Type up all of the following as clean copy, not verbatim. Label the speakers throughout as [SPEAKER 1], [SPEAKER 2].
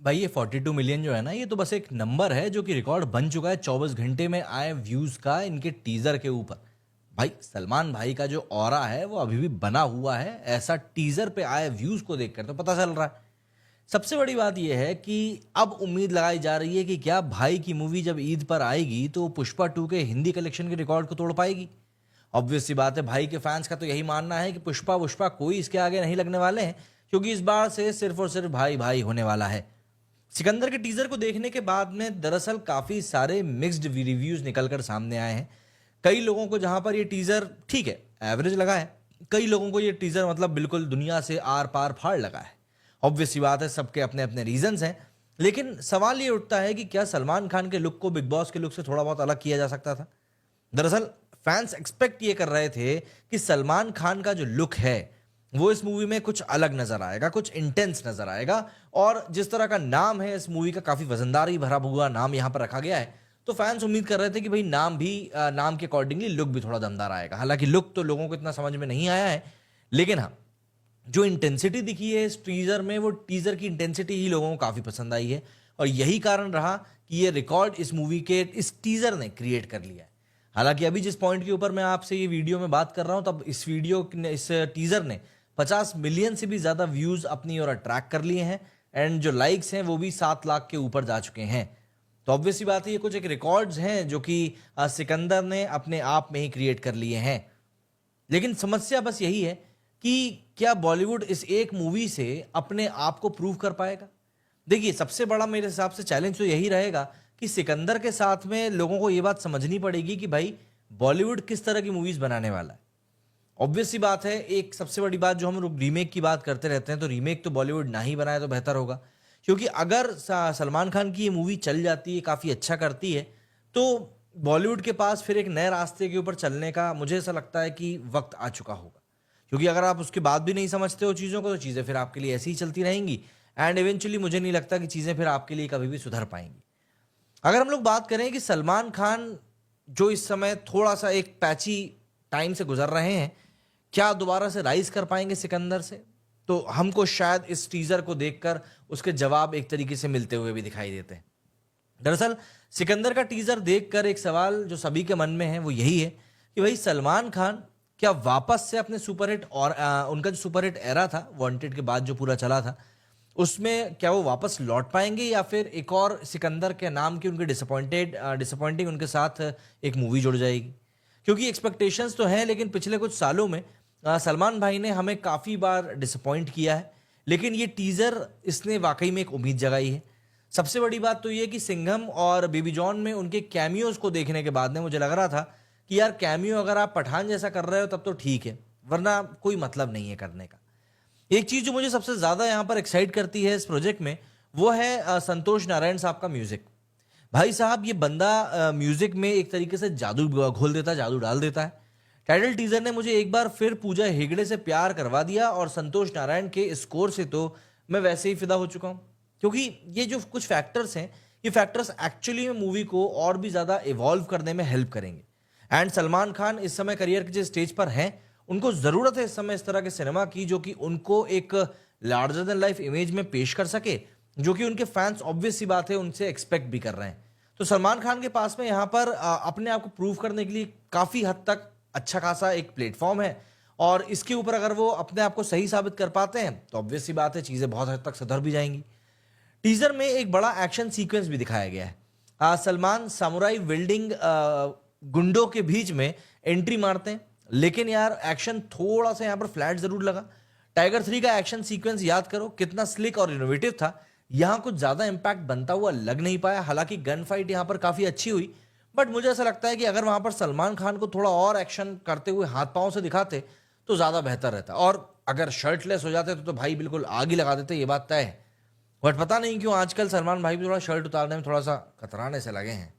[SPEAKER 1] भाई ये 42 मिलियन जो है ना, ये तो बस एक नंबर है जो कि रिकॉर्ड बन चुका है 24 घंटे में आए व्यूज का इनके टीजर के ऊपर। भाई सलमान भाई का जो ऑरा है वो अभी भी बना हुआ है, ऐसा टीजर पे आए व्यूज को देखकर तो पता चल रहा है। सबसे बड़ी बात यह है कि अब उम्मीद लगाई जा रही है कि क्या भाई की मूवी जब ईद पर आएगी तो पुष्पा 2 के हिंदी कलेक्शन के रिकॉर्ड को तोड़ पाएगी। ऑब्वियस सी बात है, भाई के फैंस का तो यही मानना है कि पुष्पा पुष्पा कोई इसके आगे नहीं लगने वाले हैं, क्योंकि इस बार से सिर्फ और सिर्फ भाई भाई होने वाला है। सिकंदर के टीजर को देखने के बाद में दरअसल काफी सारे मिक्स्ड रिव्यूज निकलकर सामने आए हैं। कई लोगों को जहां पर ये टीजर ठीक है, एवरेज लगा है, कई लोगों को ये टीजर मतलब बिल्कुल दुनिया से आर पार फाड़ लगा है। ऑब्वियस सी बात है, सबके अपने अपने रीजंस हैं, लेकिन सवाल ये उठता है कि क्या सलमान खान के लुक को बिग बॉस के लुक से थोड़ा बहुत अलग किया जा सकता था। दरअसल फैंस एक्सपेक्ट ये कर रहे थे कि सलमान खान का जो लुक है वो इस मूवी में कुछ अलग नजर आएगा, कुछ इंटेंस नजर आएगा। और जिस तरह का नाम है इस मूवी का, काफी वजनदारी भरा हुआ नाम यहां पर रखा गया है, तो फैंस उम्मीद कर रहे थे कि भाई नाम भी नाम के अकॉर्डिंगली लुक भी थोड़ा दमदार आएगा। हालांकि लुक तो लोगों को इतना समझ में नहीं आया है, लेकिन हाँ, जो इंटेंसिटी दिखी है इस टीजर में, वो टीजर की इंटेंसिटी ही लोगों को काफी पसंद आई है। और यही कारण रहा कि ये रिकॉर्ड इस मूवी के इस टीजर ने क्रिएट कर लिया है। हालांकि अभी जिस पॉइंट के ऊपर मैं आपसे ये वीडियो में बात कर रहा हूं, तब इस टीजर ने 50 मिलियन से भी ज्यादा व्यूज अपनी ओर अट्रैक्ट कर लिए हैं, एंड जो लाइक्स हैं वो भी 7 लाख के ऊपर जा चुके हैं। तो ऑब्वियसली बात है, ये कुछ एक रिकॉर्ड्स हैं जो कि सिकंदर ने अपने आप में ही क्रिएट कर लिए हैं। लेकिन समस्या बस यही है कि क्या बॉलीवुड इस एक मूवी से अपने आप को प्रूव कर पाएगा। देखिए, सबसे बड़ा मेरे हिसाब से चैलेंज तो यही रहेगा कि सिकंदर के साथ में लोगों को यह बात समझनी पड़ेगी कि भाई बॉलीवुड किस तरह की मूवीज बनाने वाला है। ऑब्वियस सी बात है, एक सबसे बड़ी बात जो हम लोग रीमेक की बात करते रहते हैं, तो रीमेक तो बॉलीवुड ना ही बनाए तो बेहतर होगा। क्योंकि अगर सलमान खान की ये मूवी चल जाती है, काफ़ी अच्छा करती है, तो बॉलीवुड के पास फिर एक नए रास्ते के ऊपर चलने का मुझे ऐसा लगता है कि वक्त आ चुका होगा। क्योंकि अगर आप उसके बाद भी नहीं समझते हो चीज़ों को, तो चीज़ें फिर आपके लिए ऐसी ही चलती रहेंगी, एंड इवेंचुअली मुझे नहीं लगता कि चीज़ें फिर आपके लिए कभी भी सुधर पाएंगी। अगर हम लोग बात करें कि सलमान खान जो इस समय थोड़ा सा एक पैची टाइम से गुजर रहे हैं, क्या दोबारा से राइज कर पाएंगे सिकंदर से, तो हमको शायद इस टीजर को देखकर उसके जवाब एक तरीके से मिलते हुए भी दिखाई देते हैं। दरअसल सिकंदर का टीजर देखकर एक सवाल जो सभी के मन में है वो यही है कि भाई सलमान खान क्या वापस से अपने सुपरहिट और उनका जो सुपरहिट एरा था वांटेड के बाद जो पूरा चला था, उसमें क्या वो वापस लौट पाएंगे, या फिर एक और सिकंदर के नाम की उनके डिसअपॉइंटिंग उनके साथ एक मूवी जुड़ जाएगी। क्योंकि एक्सपेक्टेशंस तो हैं, लेकिन पिछले कुछ सालों में सलमान भाई ने हमें काफ़ी बार डिसअपॉइंट किया है, लेकिन ये टीज़र इसने वाकई में एक उम्मीद जगाई है। सबसे बड़ी बात तो ये कि सिंघम और बेबी जॉन में उनके कैमियोज को देखने के बाद में मुझे लग रहा था कि यार कैमियो अगर आप पठान जैसा कर रहे हो तब तो ठीक है, वरना कोई मतलब नहीं है करने का। एक चीज़ जो मुझे सबसे ज़्यादा यहाँ पर एक्साइट करती है इस प्रोजेक्ट में, वो है संतोष नारायण साहब का म्यूज़िक। भाई साहब, ये बंदा म्यूज़िक में एक तरीके से जादू घोल देता है, जादू डाल देता है। टाइटल टीजर ने मुझे एक बार फिर पूजा हेगड़े से प्यार करवा दिया, और संतोष नारायण के स्कोर से तो मैं वैसे ही फिदा हो चुका हूं। क्योंकि ये जो कुछ फैक्टर्स हैं, ये फैक्टर्स एक्चुअली में मूवी को और भी ज़्यादा इवॉल्व करने में हेल्प करेंगे। एंड सलमान खान इस समय करियर के जिस स्टेज पर हैं, उनको ज़रूरत है इस समय इस तरह के सिनेमा की जो कि उनको एक लार्जर देन लाइफ इमेज में पेश कर सके, जो कि उनके फैंस ऑब्वियस सी बात है उनसे एक्सपेक्ट भी कर रहे हैं। तो सलमान खान के पास में यहाँ पर अपने आप को प्रूव करने के लिए काफ़ी हद तक अच्छा खासा एक प्लेटफॉर्म है, और इसके ऊपर अगर वो अपने आप को सही साबित कर पाते हैं तो ऑब्वियस सी बात है चीज़ें बहुत हद तक सुधर भी जाएंगी। टीजर में एक बड़ा एक्शन सीक्वेंस भी दिखाया गया है। सलमान सामुराई वेल्डिंग गुंडों के बीच में एंट्री मारते हैं, लेकिन यार एक्शन थोड़ा सा यहाँ पर फ्लैट जरूर लगा। टाइगर 3 का एक्शन सीक्वेंस याद करो कितना स्लिक और इनोवेटिव था, यहाँ कुछ ज़्यादा इंपैक्ट बनता हुआ लग नहीं पाया। हालांकि गन फाइट यहाँ पर काफ़ी अच्छी हुई, बट मुझे ऐसा लगता है कि अगर वहां पर सलमान खान को थोड़ा और एक्शन करते हुए हाथ पांव से दिखाते तो ज़्यादा बेहतर रहता, और अगर शर्टलेस हो जाते तो भाई बिल्कुल आग ही लगा देते, ये बात तय है। बट पता नहीं क्यों आजकल सलमान भाई भी थोड़ा शर्ट उतारने में थोड़ा सा कतराने से लगे हैं।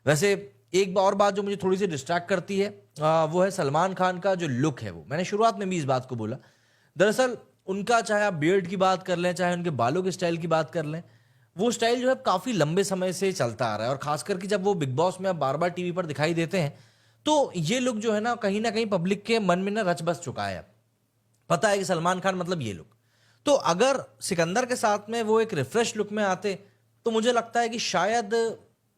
[SPEAKER 1] वैसे एक और बात जो मुझे थोड़ी सी डिस्ट्रैक्ट करती है वो है सलमान खान का जो लुक है। वो मैंने शुरुआत में भी इस बात को बोला, दरअसल उनका चाहे आप बियर्ड की बात कर लें, चाहे उनके बालों के स्टाइल की बात कर लें, वो स्टाइल जो है काफ़ी लंबे समय से चलता आ रहा है। और खासकर कि जब वो बिग बॉस में अब बार बार टीवी पर दिखाई देते हैं, तो ये लुक जो है ना कहीं पब्लिक के मन में ना रच बस चुका है। अब पता है कि सलमान खान मतलब ये लुक, तो अगर सिकंदर के साथ में वो एक रिफ्रेश लुक में आते तो मुझे लगता है कि शायद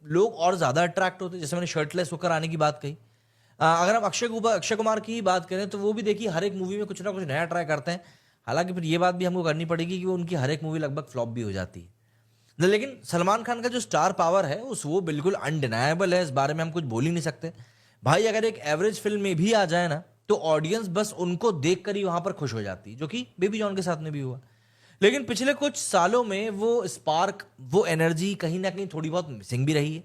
[SPEAKER 1] लोग और ज्यादा अट्रैक्ट होते। जैसे मैंने शर्टलेस होकर आने की बात कही, अगर हम अक्षय कुमार की ही बात करें तो वो भी देखिए हर एक मूवी में कुछ ना कुछ नया ट्राई करते हैं। हालांकि फिर ये बात भी हमको करनी पड़ेगी कि वो उनकी हर एक मूवी लगभग फ्लॉप भी हो जाती है। लेकिन सलमान खान का जो स्टार पावर है उस वो बिल्कुल अनडिनायबल है, इस बारे में हम कुछ बोल ही नहीं सकते। भाई अगर एक एवरेज फिल्म में भी आ जाए ना तो ऑडियंस बस उनको देखकर ही वहां पर खुश हो जाती है, जो कि बेबी जॉन के साथ में भी हुआ। लेकिन पिछले कुछ सालों में वो स्पार्क, वो एनर्जी कहीं ना कहीं थोड़ी बहुत मिसिंग भी रही है।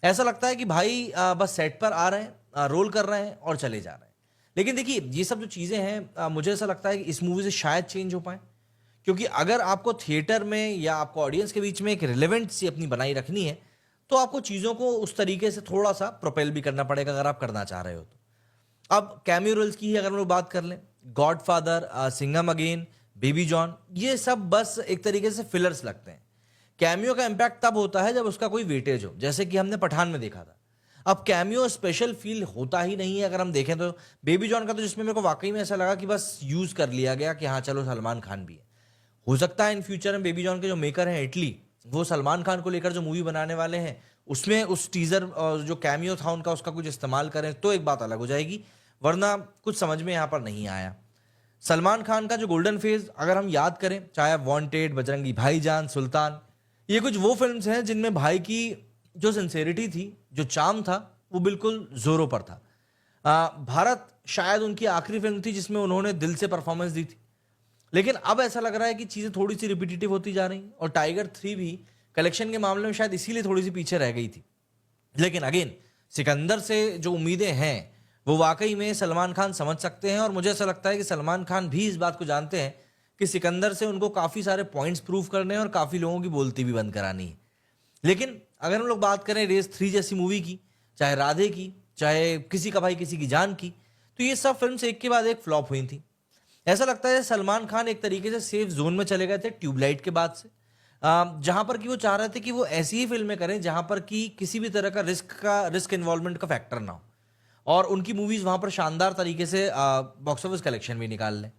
[SPEAKER 1] ऐसा लगता है कि भाई बस सेट पर आ रहे हैं, रोल कर रहे हैं और चले जा रहे हैं। लेकिन देखिए ये सब जो चीज़ें हैं, मुझे ऐसा लगता है कि इस मूवी से शायद चेंज हो पाए, क्योंकि अगर आपको थिएटर में या आपको ऑडियंस के बीच में एक रिलेवेंट सी अपनी बनाई रखनी है तो आपको चीज़ों को उस तरीके से थोड़ा सा प्रोपेल भी करना पड़ेगा, अगर आप करना चाह रहे हो तो। अब कैमियो रोल्स की ही अगर हम लोग बात कर लें, godfather, Singham again, baby John, ये सब बस एक तरीके से फिलर्स लगते हैं। कैमियो का इम्पैक्ट तब होता है जब उसका कोई वेटेज हो, जैसे कि हमने पठान में देखा था। अब कैमियो स्पेशल फील होता ही नहीं है अगर हम देखें तो। बेबी जॉन का तो जिसमें मेरे को वाकई में ऐसा लगा कि बस यूज कर लिया गया कि हाँ चलो सलमान खान भी है। हो सकता है इन फ्यूचर में बेबी जॉन के जो मेकर हैं इटली, वो सलमान खान को लेकर जो मूवी बनाने वाले हैं उसमें उस टीजर और जो कैमियो था उनका उसका कुछ इस्तेमाल करें तो एक बात अलग हो जाएगी, वरना कुछ समझ में यहाँ पर नहीं आया। सलमान खान का जो गोल्डन फेज अगर हम याद करें, चाहे वांटेड, बजरंगी भाईजान, सुल्तान, ये कुछ वो फिल्म्स हैं जिनमें भाई की जो सिंसेरिटी थी, जो चार्म था, वो बिल्कुल जोरों पर था। भारत शायद उनकी आखिरी फिल्म थी जिसमें उन्होंने दिल से परफॉर्मेंस दी थी। लेकिन अब ऐसा लग रहा है कि चीज़ें थोड़ी सी रिपीटेटिव होती जा रही हैं और टाइगर 3 भी कलेक्शन के मामले में शायद इसीलिए थोड़ी सी पीछे रह गई थी। लेकिन अगेन सिकंदर से जो उम्मीदें हैं वो वाकई में सलमान खान समझ सकते हैं, और मुझे ऐसा लगता है कि सलमान खान भी इस बात को जानते हैं कि सिकंदर से उनको काफ़ी सारे पॉइंट्स प्रूव करने हैं और काफ़ी लोगों की बोलती भी बंद करानी है। लेकिन अगर हम लोग बात करें रेस 3 जैसी मूवी की, चाहे राधे की, चाहे किसी का भाई किसी की जान की, तो ये सब फिल्म एक के बाद एक फ्लॉप हुई थी। ऐसा लगता है सलमान खान एक तरीके से सेफ जोन में चले गए थे ट्यूबलाइट के बाद से, जहां पर कि वो चाह रहे थे कि वो ऐसी ही फिल्में करें जहां पर कि किसी भी तरह का रिस्क इन्वॉल्वमेंट का फैक्टर ना हो, और उनकी मूवीज वहां पर शानदार तरीके से बॉक्स ऑफिस कलेक्शन भी निकाल लें।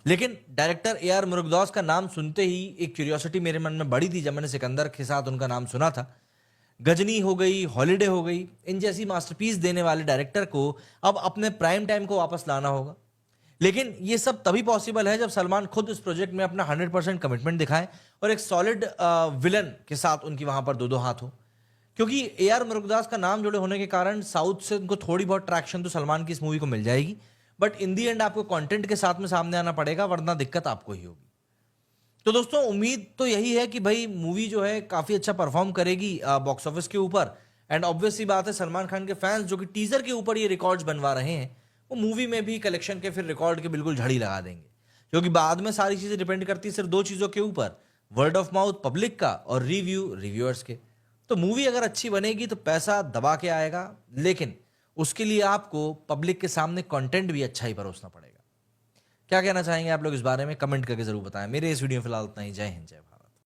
[SPEAKER 1] लेकिन डायरेक्टर ए आर मुरुगदॉस का नाम सुनते ही एक क्यूरियोसिटी मेरे मन में बढ़ी थी जब मैंने सिकंदर के साथ उनका नाम सुना था। गजनी हो गई, हॉलीडे हो गई, इन जैसी मास्टरपीस देने वाले डायरेक्टर को अब अपने प्राइम टाइम को वापस लाना होगा। लेकिन ये सब तभी पॉसिबल है जब सलमान खुद इस प्रोजेक्ट में अपना 100% कमिटमेंट दिखाएं और एक सॉलिड विलन के साथ उनकी वहां पर दो दो हाथ हो। क्योंकि ए आर मुरुगदास का नाम जुड़े होने के कारण साउथ से उनको थोड़ी बहुत ट्रैक्शन तो सलमान की इस मूवी को मिल जाएगी, बट इन दी एंड आपको कंटेंट के साथ में सामने आना पड़ेगा, वरना दिक्कत आपको ही होगी। तो दोस्तों उम्मीद तो यही है कि भाई मूवी जो है काफी अच्छा परफॉर्म करेगी बॉक्स ऑफिस के ऊपर। एंड ऑब्वियस सी बात है सलमान खान के फैंस जो कि टीजर के ऊपर ये रिकॉर्ड्स बनवा रहे हैं, वो मूवी में भी कलेक्शन के फिर रिकॉर्ड के बिल्कुल झड़ी लगा देंगे। क्योंकि बाद में सारी चीजें डिपेंड करती है सिर्फ दो चीजों के ऊपर, वर्ड ऑफ माउथ पब्लिक का और रिव्यूअर्स के। तो मूवी अगर अच्छी बनेगी तो पैसा दबा के आएगा, लेकिन उसके लिए आपको पब्लिक के सामने कंटेंट भी अच्छा ही परोसना पड़ेगा। क्या कहना चाहेंगे आप लोग इस बारे में, कमेंट करके जरूर बताएं। मेरे इस वीडियो में फिलहाल इतना ही। जय हिंद, जय भारत।